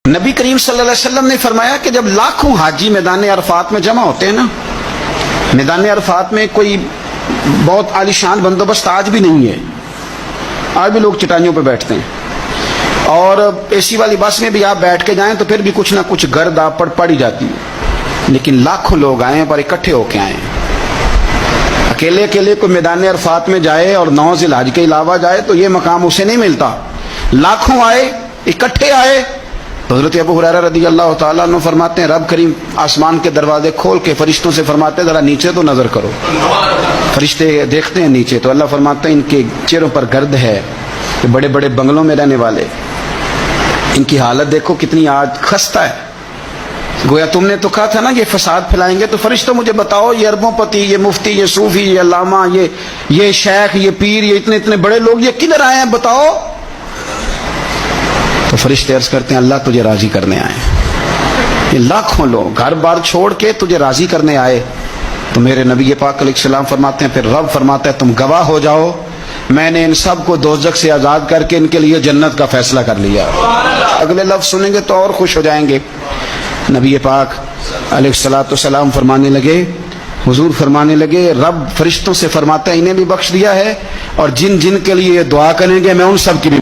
نبی کریم صلی اللہ علیہ وسلم نے فرمایا کہ جب لاکھوں حاجی میدان عرفات میں جمع ہوتے ہیں نا، میدان عرفات میں کوئی بہت عالیشان بندوبست آج بھی نہیں ہے، آج بھی لوگ چٹائیوں پہ بیٹھتے ہیں، اور اے سی والی بس میں بھی آپ بیٹھ کے جائیں تو پھر بھی کچھ نہ کچھ گرد آپ پڑ ہی جاتی ہے، لیکن لاکھوں لوگ آئیں پر اکٹھے ہو کے آئیں۔ اکیلے اکیلے کوئی میدان عرفات میں جائے اور 9 ذی الحج کے علاوہ جائے تو یہ مقام اسے نہیں ملتا۔ لاکھوں آئے، اکٹھے آئے تو حضرت ابو ہریرہ رضی اللہ تعالیٰ عنہ فرماتے ہیں رب کریم آسمان کے دروازے کھول کے فرشتوں سے فرماتے ہیں ذرا نیچے تو نظر کرو۔ فرشتے دیکھتے ہیں نیچے تو اللہ فرماتے ہیں ان کے چہروں پر گرد ہے، کہ بڑے بڑے بنگلوں میں رہنے والے، ان کی حالت دیکھو کتنی آج خستہ ہے۔ گویا تم نے تو کہا تھا نا یہ فساد پھیلائیں گے، تو فرشتوں مجھے بتاؤ یہ اربوں پتی، یہ مفتی، یہ صوفی، یہ علامہ، یہ شیخ، یہ پیر، یہ اتنے بڑے لوگ یہ کدھر آئے ہیں بتاؤ؟ تو فرشتے عرض کرتے ہیں اللہ تجھے راضی کرنے آئے ہیں۔ یہ لاکھوں لوگ گھر بار چھوڑ کے تجھے راضی کرنے آئے۔ تو میرے نبی پاک علیہ السلام فرماتے ہیں پھر رب فرماتا ہے تم گواہ ہو جاؤ، میں نے ان سب کو دوزخ سے آزاد کر کے ان کے لیے جنت کا فیصلہ کر لیا۔ اگلے لفظ سنیں گے تو اور خوش ہو جائیں گے۔ نبی پاک علیہ السلام فرمانے لگے، حضور فرمانے لگے رب فرشتوں سے فرماتا ہے انہیں بھی بخش دیا ہے، اور جن جن کے لیے یہ دعا کریں گے میں ان سب کی بھی